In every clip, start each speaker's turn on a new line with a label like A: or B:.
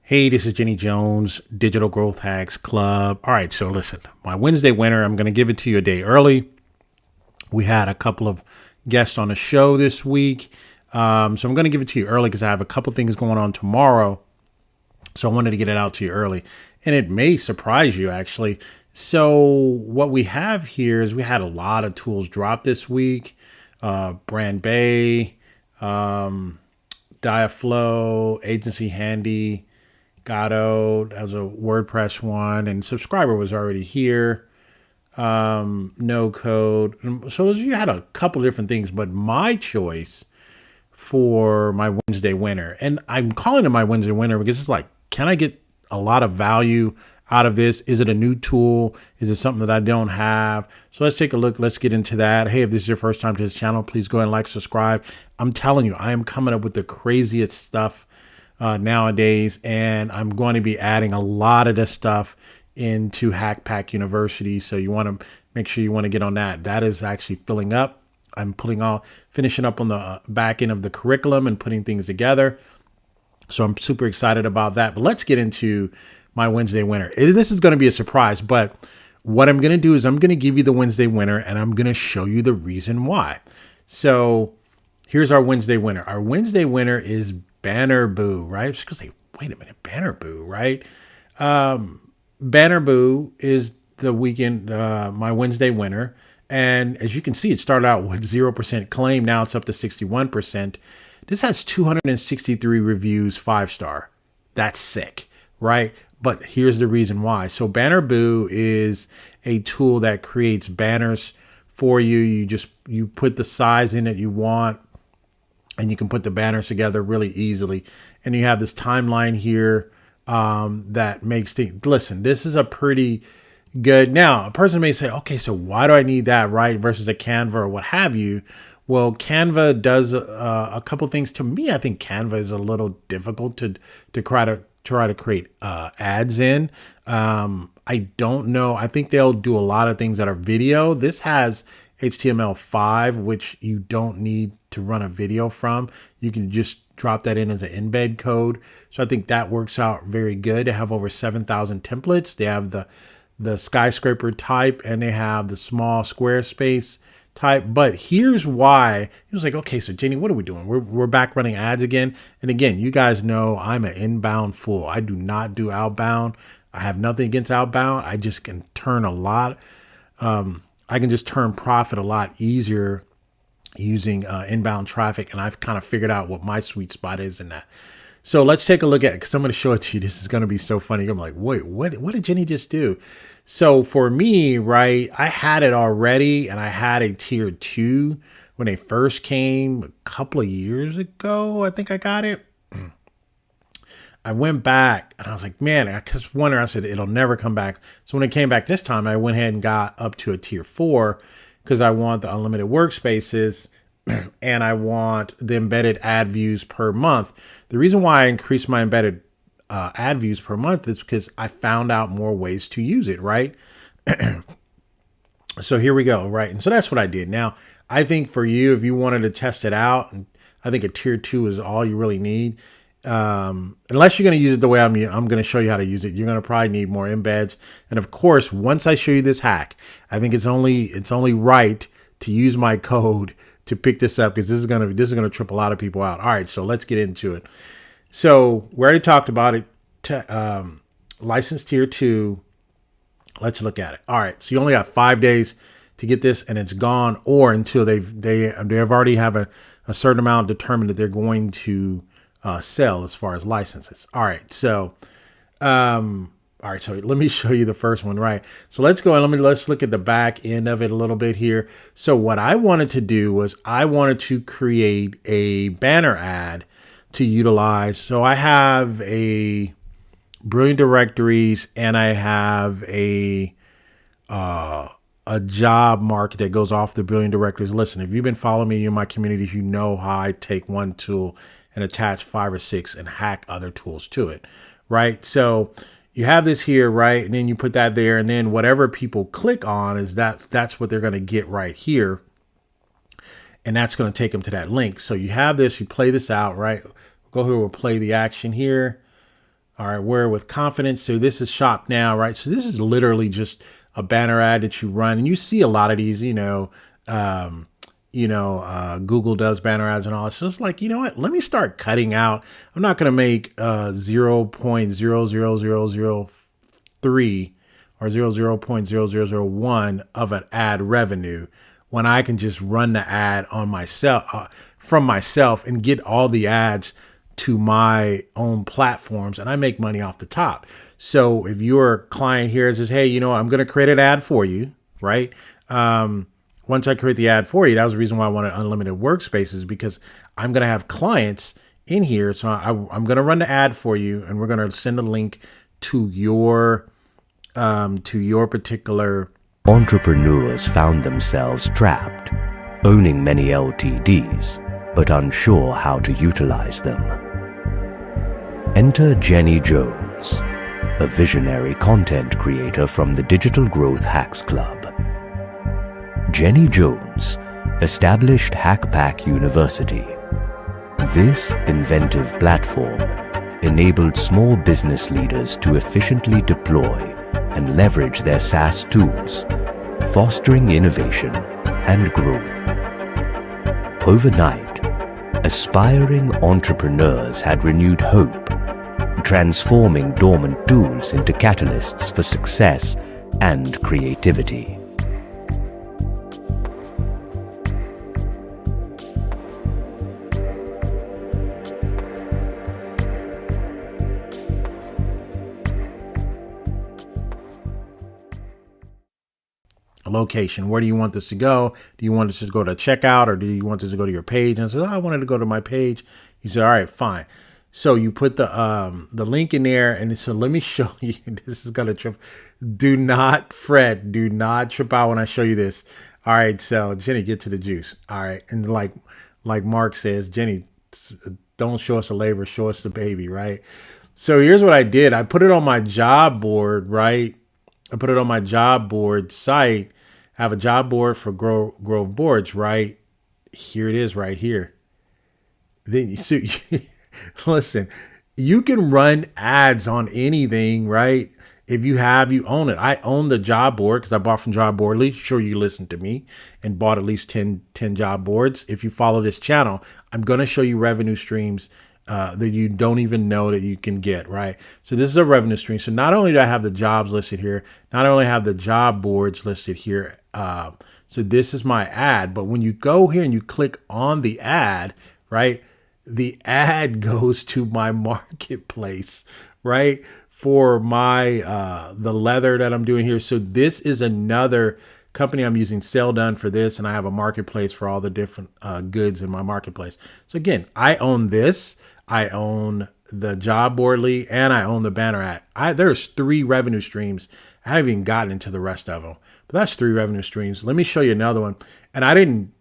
A: Hey, this is Jenny Jones, Digital Growth Hacks Club. All right, so listen, my Wednesday winner, I'm going to give it to you a day early. We had a couple of guests on the show this week. So I'm going to give it to you early because I have a couple things going on tomorrow. So I wanted to get it out to you early. And it may surprise you, actually. So what we have here is we had a lot of tools drop this week. Brand Bay, Diaflow, Agency Handy, Gatto, that was a WordPress one, and Subscriber was already here. No Code. So you had a couple different things, but my choice for my Wednesday winner, and I'm calling it my Wednesday winner because it's like, can I get a lot of value out of this? Is it a new tool? Is it something that I don't have? So let's take a look. Let's get into that. Hey, if this is your first time to this channel, please go ahead and like, subscribe. I'm telling you, I am coming up with the craziest stuff nowadays, and I'm going to be adding a lot of this stuff into HackPack University. So you want to make sure you want to get on that. That is actually filling up. I'm finishing up on the back end of the curriculum and putting things together. So I'm super excited about that. But let's get into my Wednesday winner. This is going to be a surprise, but what I'm going to do is I'm going to give you the Wednesday winner and I'm going to show you the reason why. So here's our Wednesday winner. Our Wednesday winner is BannerBoo, right? I'm just going to say, wait a minute, BannerBoo, right? BannerBoo is the weekend, my Wednesday winner. And as you can see, it started out with 0% claim. Now it's up to 61%. This has 263 reviews, 5-star. That's sick, right? But here's the reason why. So BannerBoo is a tool that creates banners for you. You put the size in that you want, and you can put the banners together really easily. And you have this timeline here that makes things, listen, this is a pretty good. Now, a person may say, okay, so why do I need that, right? Versus a Canva or what have you. Well, Canva does a couple things. To me, I think Canva is a little difficult to try to create ads in. I don't know. I think they'll do a lot of things that are video. This has HTML5, which you don't need to run a video from. You can just drop that in as an embed code. So I think that works out very good. They have over 7,000 templates. They have the skyscraper type, and they have the small Squarespace type. But here's why. It was like, okay, so Jenny, what are we doing? We're back running ads again. And again, you guys know I'm an inbound fool. I do not do outbound. I have nothing against outbound. I just can turn a lot. I can just turn profit a lot easier using inbound traffic. And I've kind of figured out what my sweet spot is in that. So let's take a look at it, because I'm going to show it to you. This is going to be so funny. I'm like, wait, what did Jenny just do? So for me, right, I had it already, and I had a tier 2 when they first came a couple of years ago. I think I got it. I went back and I was like, man, I just wonder, I said, it'll never come back. So when it came back this time, I went ahead and got up to a tier 4 because I want the unlimited workspaces and I want the embedded ad views per month. The reason why I increased my embedded ad views per month is because I found out more ways to use it, right? So here we go, right? And so that's what I did. Now, I think for you, if you wanted to test it out, and I think a tier 2 is all you really need. Unless you're going to use it the way I'm going to show you how to use it. You're going to probably need more embeds. And of course, once I show you this hack, I think it's only right to use my code to pick this up, because this is going to trip a lot of people out. All right, so let's get into it. So we already talked about it. License tier 2. Let's look at it. All right, so you only have 5 days to get this, and it's gone, or until they have already have a certain amount determined that they're going to sell as far as licenses. All right, so so let me show you the first one, right? So let's go and let's look at the back end of it a little bit here. So what I wanted to do was I wanted to create a banner ad to utilize. So I have a Brilliant Directories, and I have a job market that goes off the Brilliant Directories. Listen, if you've been following me in my communities, you know how I take one tool and attach 5 or 6 and hack other tools to it, right? So you have this here, right? And then you put that there, and then whatever people click on is that's what they're going to get right here. And that's going to take them to that link. So you have this, you play this out, right? Go here, we'll play the action here. All right, wear with confidence. So this is shop now, right? So this is literally just a banner ad that you run, and you see a lot of these, Google does banner ads and all. So it's like, you know what? Let me start cutting out. I'm not going to make 0.00003 or 0.0001 of an ad revenue when I can just run the ad on myself from myself and get all the ads to my own platforms, and I make money off the top. So if your client here says, hey, I'm going to create an ad for you, right? Once I create the ad for you, that was the reason why I wanted unlimited workspaces, because I'm going to have clients in here. So I'm going to run the ad for you, and we're going to send a link to your particular.
B: Entrepreneurs found themselves trapped, owning many LTDs, but unsure how to utilize them. Enter Jenny Jones, a visionary content creator from the Digital Growth Hacks Club. Jenny Jones established HackPack University. This inventive platform enabled small business leaders to efficiently deploy and leverage their SaaS tools, fostering innovation and growth. Overnight, aspiring entrepreneurs had renewed hope, transforming dormant tools into catalysts for success and creativity.
A: Location. Where do you want this to go? Do you want this to go to checkout, or do you want this to go to your page? And I said, I wanted to go to my page. You said, all right, fine. So you put the link in there, and so let me show you. This is gonna trip. Do not fret. Do not trip out when I show you this. All right. So Jenny, get to the juice. All right. And like Mark says, Jenny, don't show us a labor, show us the baby. Right. So here's what I did. I put it on my job board. Right. I put it on my job board site. I have a job board for Grove Boards, right? Here it is right here. Then listen, you can run ads on anything, right? If you own it. I own the job board because I bought from Job Boardly. Sure, you listened to me and bought at least 10 job boards. If you follow this channel, I'm going to show you revenue streams that you don't even know that you can get, right? So this is a revenue stream. So not only do I have the jobs listed here, not only have the job boards listed here, so this is my ad, but when you go here and you click on the ad, right, the ad goes to my marketplace, right, for my the leather that I'm doing here. So this is another company I'm using Sell Done for this, and I have a marketplace for all the different goods in my marketplace. So again, I own this. I own the Job Boardly, and I own the banner ad. There's 3 revenue streams. I haven't even gotten into the rest of them, but that's 3 revenue streams. Let me show you another one. And I didn't,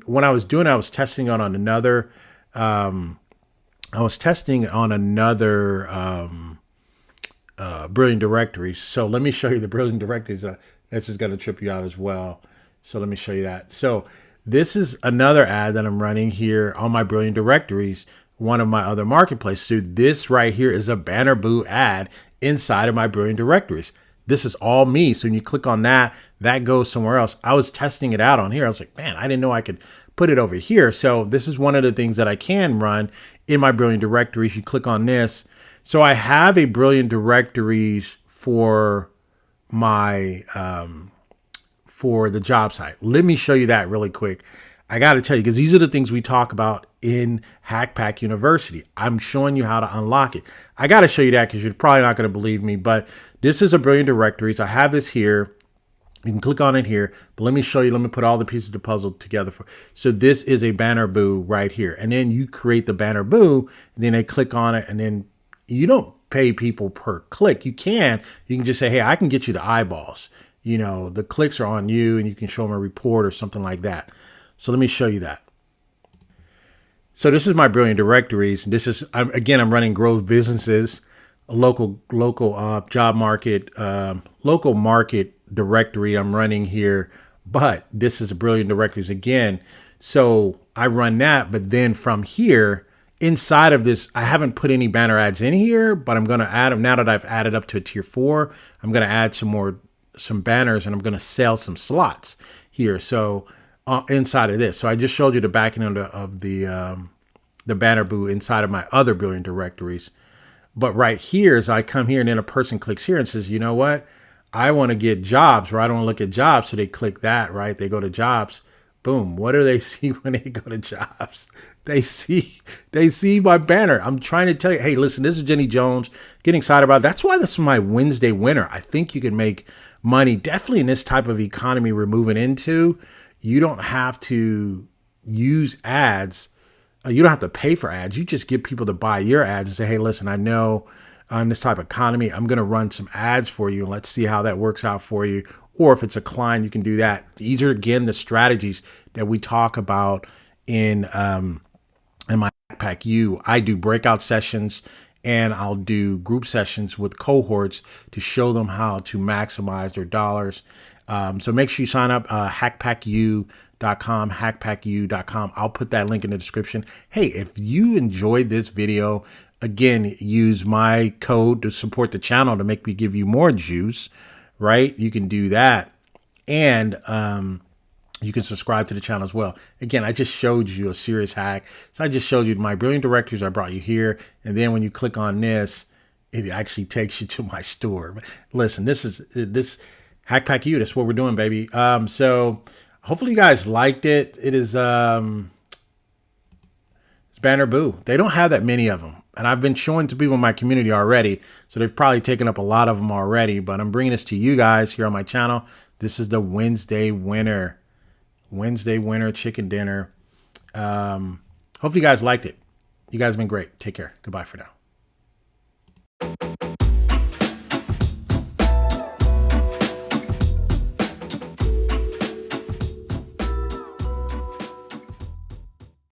A: when I was doing it, I was testing on another, Brilliant Directories. So let me show you the Brilliant Directories. This is going to trip you out as well. So let me show you that. So this is another ad that I'm running here on my Brilliant Directories, one of my other marketplaces. So this right here is a BannerBoo ad inside of my Brilliant Directories. This is all me. So when you click on that, that goes somewhere else. I was testing it out on here. I was like, man, I didn't know I could put it over here. So this is one of the things that I can run in my Brilliant Directories. You click on this. So I have a Brilliant Directories for my, for the job site. Let me show you that really quick. I got to tell you, because these are the things we talk about in HackPack University. I'm showing you how to unlock it. I got to show you that because you're probably not going to believe me, but this is a Brilliant Directories. I have this here. You can click on it here, but let me show you. Let me put all the pieces of the puzzle together. So this is a BannerBoo right here. And then you create the BannerBoo, and then they click on it, and then you don't pay people per click. You can just say, hey, I can get you the eyeballs. You know, the clicks are on you, and you can show them a report or something like that. So let me show you that. So this is my Brilliant Directories. This is, I'm running growth businesses, a local job market, local market directory I'm running here, but this is a Brilliant Directories again. So I run that, but then from here, inside of this, I haven't put any banner ads in here, but I'm going to add them now that I've added up to a tier 4. I'm going to add some banners, and I'm going to sell some slots here. So inside of this, so I just showed you the back end of the BannerBoo inside of my other billion directories. But right here, as I come here and then a person clicks here and says, you know what? I want to get jobs, or I don't want to look at jobs. So they click that, right? They go to jobs. Boom. What do they see when they go to jobs? They see my banner. I'm trying to tell you, hey, listen, this is Jenny Jones. Getting excited about it. That's why this is my Wednesday winner. I think you can make money definitely in this type of economy we're moving into. You don't have to use ads. You don't have to pay for ads. You just get people to buy your ads and say, hey, listen, I know on this type of economy, I'm going to run some ads for you. And let's see how that works out for you. Or if it's a client, you can do that. These are, again, the strategies that we talk about in my HackPack U. I do breakout sessions, and I'll do group sessions with cohorts to show them how to maximize their dollars. So make sure you sign up, hackpacku.com, hackpacku.com. I'll put that link in the description. Hey, if you enjoyed this video, again, use my code to support the channel to make me give you more juice, right? You can do that. And you can subscribe to the channel as well. Again, I just showed you a serious hack. So I just showed you my brilliant directories. I brought you here. And then when you click on this, it actually takes you to my store. Listen, this HackPack U, that's what we're doing, baby. So hopefully you guys liked it. It is it's BannerBoo. They don't have that many of them. And I've been showing to people in my community already. So they've probably taken up a lot of them already. But I'm bringing this to you guys here on my channel. This is the Wednesday winner. Wednesday winner chicken dinner. Hopefully you guys liked it. You guys have been great. Take care. Goodbye for now.